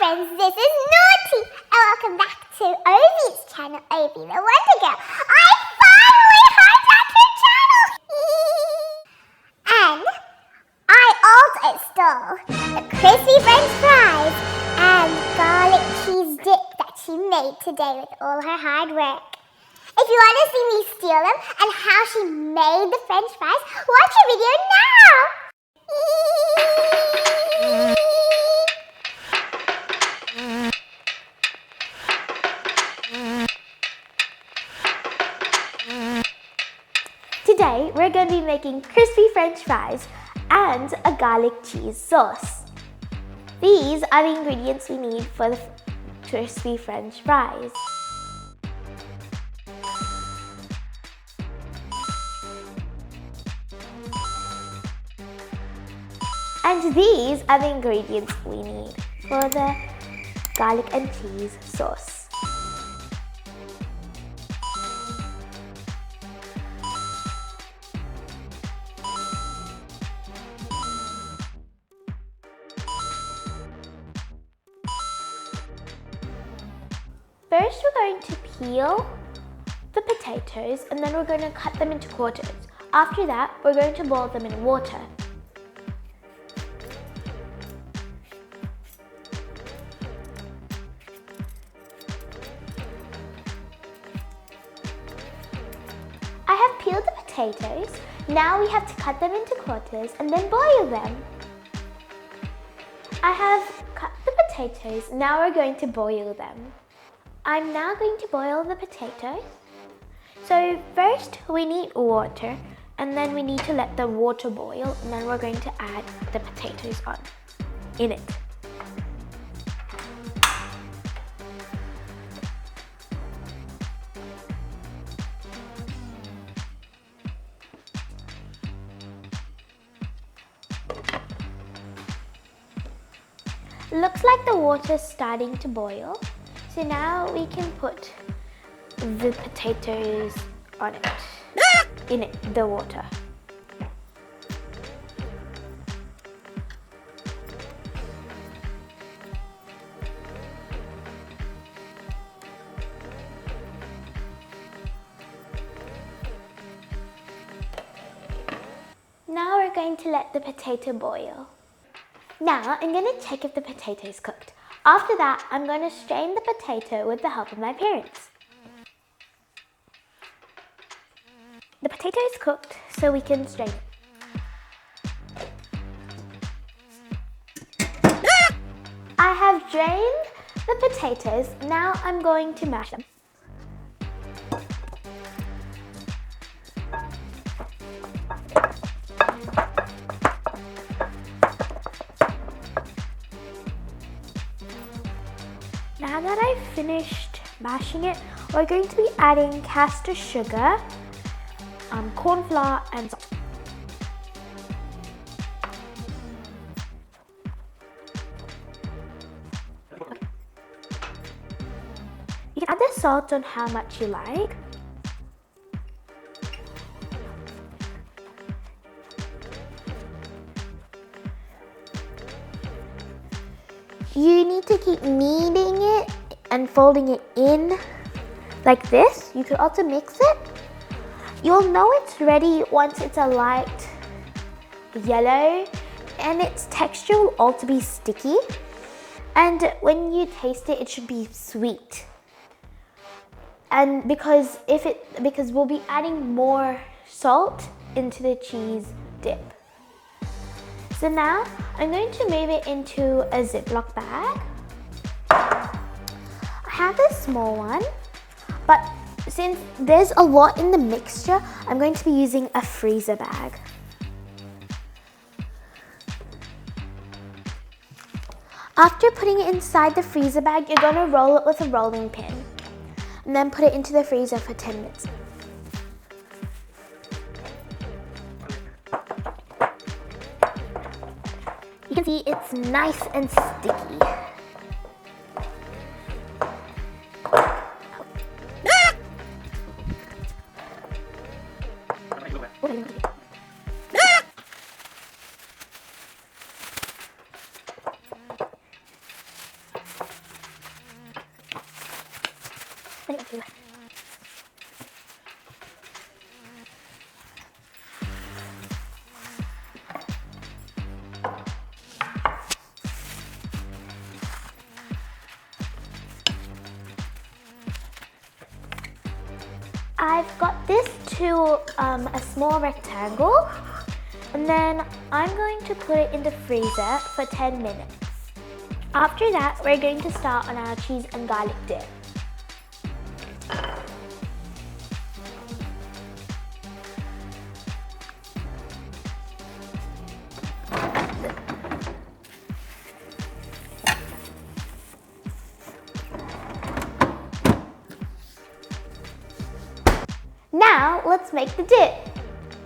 friends, this is Naughty, and welcome back to Ovi's channel, Ovi the Wonder Girl. I finally hijacked her channel! And I also stole the crispy french fries and garlic cheese dip that she made today with all her hard work. If you want to see me steal them and how she made the french fries, watch the video now! Today, we're going to be making crispy french fries and a garlic cheese sauce. These are the ingredients we need for the crispy french fries. And these are the ingredients we need for the garlic and cheese sauce. First, we're going to peel the potatoes and then we're going to cut them into quarters. After that, we're going to boil them in water. I have peeled the potatoes. Now we have to cut them into quarters and then boil them. I have cut the potatoes. Now we're going to boil them. I'm now going to boil the potatoes. So first we need water and then we need to let the water boil and then we're going to add the potatoes in it. Looks like the water's starting to boil. So now we can put the potatoes on it, the water. Now we're going to let the potato boil. Now I'm going to check if the potato is cooked. After that, I'm going to strain the potato with the help of my parents. The potato is cooked, so we can strain it. I have drained the potatoes. Now I'm going to mash them. Now that I've finished mashing it, we're going to be adding caster sugar, corn flour and salt. You can add the salt on how much you like. You need to keep kneading it and folding it in like this. You could also mix it. You'll know it's ready once it's a light yellow and its texture will also be sticky. And when you taste it, it should be sweet. And because we'll be adding more salt into the cheese dip. So now I'm going to move it into a Ziploc bag. I have a small one, but since there's a lot in the mixture, I'm going to be using a freezer bag. After putting it inside the freezer bag, you're going to roll it with a rolling pin and then put it into the freezer for 10 minutes. You can see it's nice and sticky. I've got this to a small rectangle, and then I'm going to put it in the freezer for 10 minutes. After that, we're going to start on our cheese and garlic dip. Now, let's make the dip.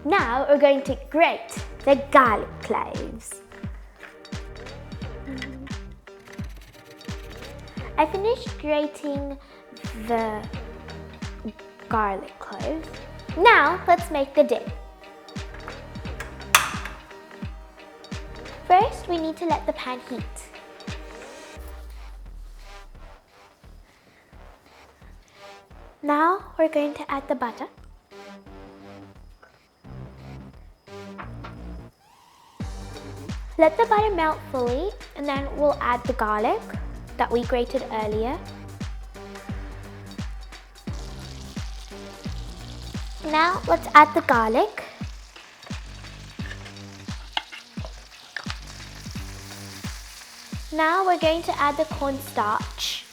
Now, we're going to grate the garlic cloves. I finished grating the garlic cloves. Now, let's make the dip. First, we need to let the pan heat. Now, we're going to add the butter. Let the butter melt fully, and then we'll add the garlic that we grated earlier. Now, let's add the garlic. Now, we're going to add the cornstarch.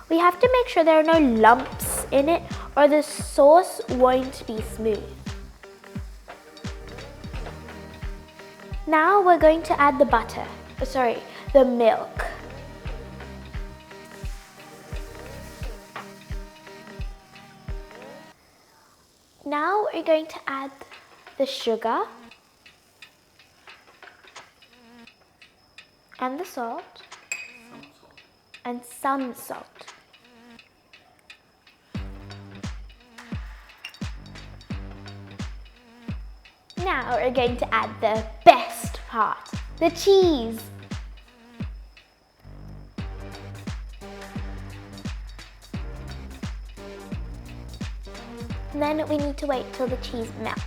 We have to make sure there are no lumps in it, or the sauce won't be smooth. Now we're going to add the the milk. Now we're going to add the sugar and the salt and some salt. Now we're going to add the best part, the cheese. And then we need to wait till the cheese melts.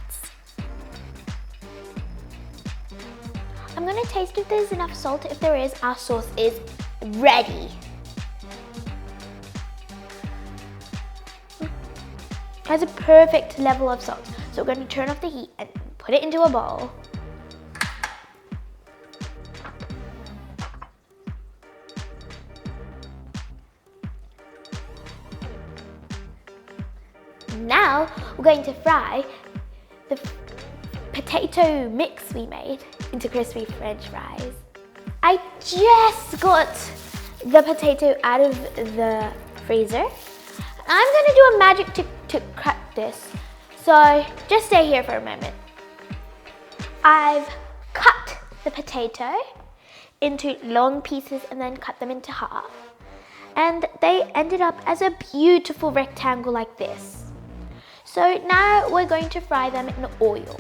I'm going to taste if there's enough salt. If there is, our sauce is ready. It has a perfect level of salt. So we're going to turn off the heat and put it into a bowl. Now we're going to fry the potato mix we made into crispy French fries. I just got the potato out of the freezer. I'm going to do a magic to cut this. So just stay here for a moment. I've cut the potato into long pieces and then cut them into half. And they ended up as a beautiful rectangle like this. So now we're going to fry them in oil.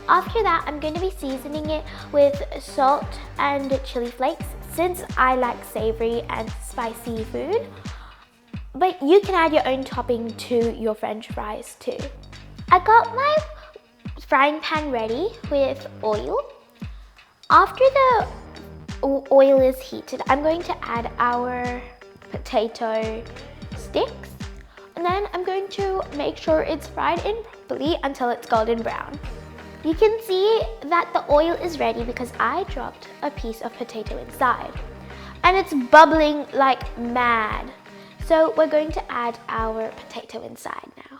After that, I'm going to be seasoning it with salt and chili flakes since I like savory and spicy food. But you can add your own topping to your French fries too. I got my frying pan ready with oil. After the oil is heated, I'm going to add our potato sticks. And then I'm going to make sure it's fried in properly until it's golden brown. You can see that the oil is ready because I dropped a piece of potato inside. And it's bubbling like mad. So we're going to add our potato inside now.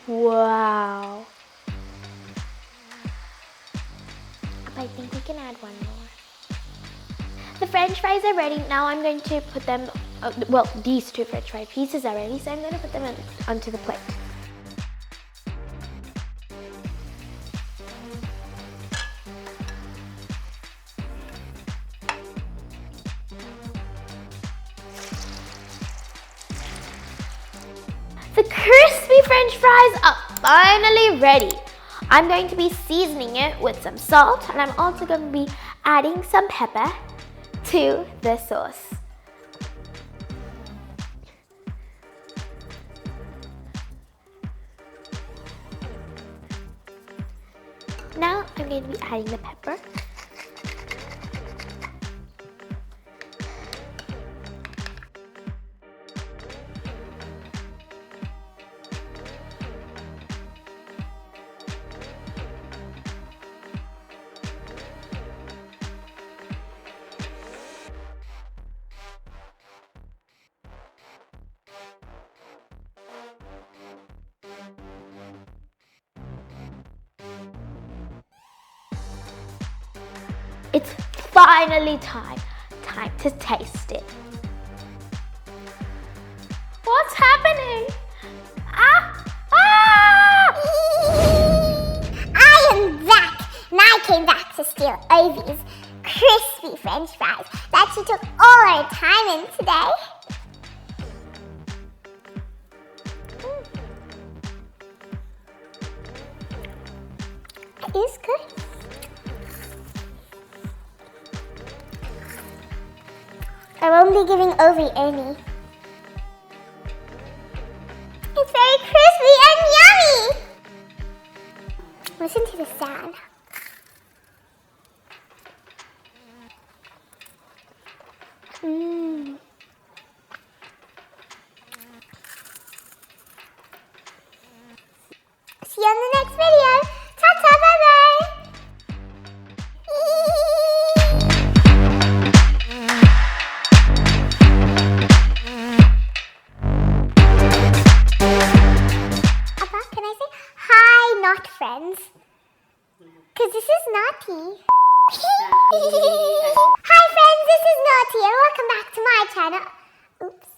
Wow. I think we can add one more. The French fries are ready. Now I'm going to put them, these two French fry pieces are ready, so I'm going to put them onto the plate. The crispy French fries are finally ready. I'm going to be seasoning it with some salt, and I'm also going to be adding some pepper to the sauce. Now I'm going to be adding the pepper. It's finally time to taste it. What's happening? I am back, and I came back to steal Ovi's crispy French fries that she took all her time in today. It is good. I'm only giving Ovi any. It's very crispy and yummy! Listen to the sound. See you on the next video. Ta-ta, bye-bye! Can I say hi, not friends? Because this is naughty. Hi friends, this is Naughty and welcome back to my channel. Oops.